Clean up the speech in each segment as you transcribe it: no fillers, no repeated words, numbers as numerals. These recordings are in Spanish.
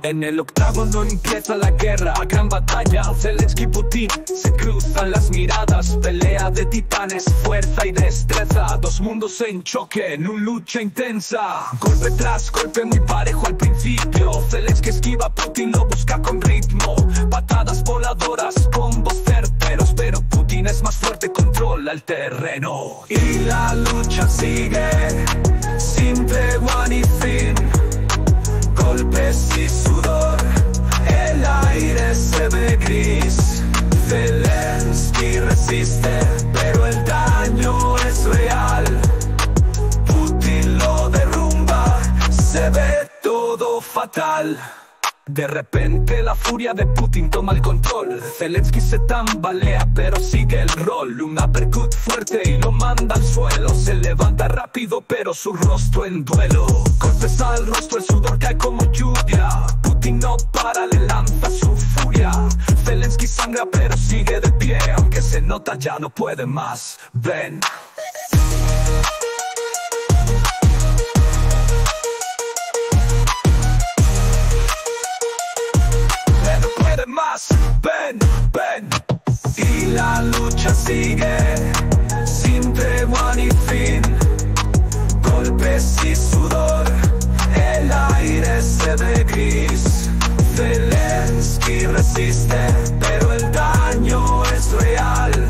En el octágono empieza la guerra, gran batalla, Zelensky y Putin se cruzan las miradas, pelea de titanes, fuerza y destreza, dos mundos en choque en una lucha intensa, golpe tras golpe muy parejo al principio, Zelensky esquiva, Putin lo busca con ritmo, patadas voladoras, combos certeros, pero Putin es más fuerte, controla el terreno y la lucha sigue sin tregua ni fin. Golpes y sudor, el aire se ve gris. Zelensky resiste, pero el daño es real. Putin lo derrumba, se ve todo fatal. De repente la furia de Putin toma el control. Zelensky se tambalea pero sigue el rol. Un uppercut fuerte y lo manda al suelo. Se levanta rápido pero su rostro en duelo. Golpes al rostro, el sudor cae como lluvia. Putin no para, le lanza su furia. Zelensky sangra pero sigue de pie. Aunque se nota ya no puede más. Ven. Más, ven, ven. Y la lucha sigue sin tregua ni fin. Golpes y sudor, el aire se ve gris. Zelensky resiste, pero el daño es real.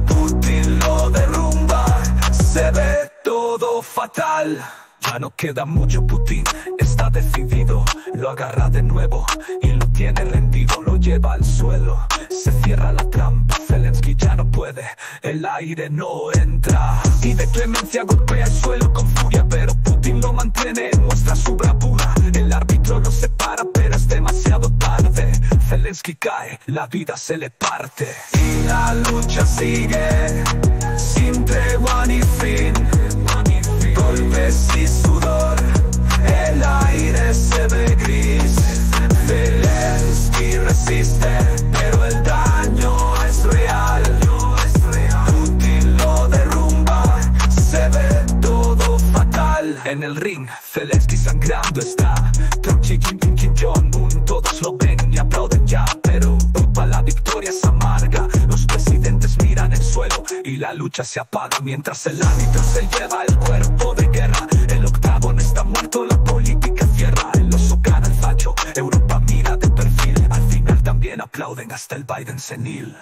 Putin lo derrumba, se ve todo fatal. Ya no queda mucho, Putin está decidido. Lo agarra de nuevo y lo tiene rendido. Lo lleva al suelo, se cierra la trampa. Zelensky ya no puede, el aire no entra. Y de clemencia golpea el suelo con furia, pero Putin lo mantiene, muestra su bravura. El árbitro lo separa, pero es demasiado tarde. Zelensky cae, la vida se le parte. Y la lucha sigue sin tregua ni fin. Golpes y sudor, el aire se ve gris. Zelensky resiste, pero el daño es real. Putin lo derrumba, se ve todo fatal. En el ring, Zelensky sangrando está. Trotsky, Kim Jong-un, todos lo ven y aplauden ya. Pero para la victoria es amarga. Los presidentes miran el suelo y la lucha se apaga mientras el árbitro se lleva el cuerpo de guerra. El octágono está muerto, la política cierra. El oso gana el facho, Europa mira de perfil. Al final también aplauden hasta el Biden senil.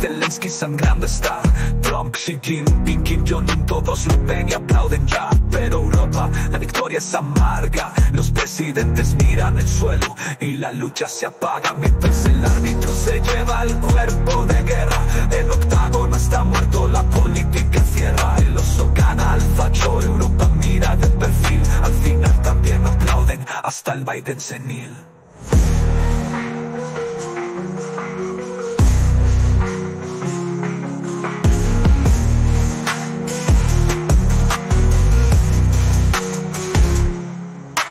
Zelensky sangrando está. Trump, Xi Jinping, Kim Jong-un, todos lo ven y aplauden ya. Pero Europa, la victoria es amarga. Los presidentes miran el suelo y la lucha se apaga mientras el árbitro se lleva el cuerpo de guerra. El octágono está muerto, la política cierra. El oso gana al facho, Europa mira de perfil. Al final también aplauden hasta el Biden senil.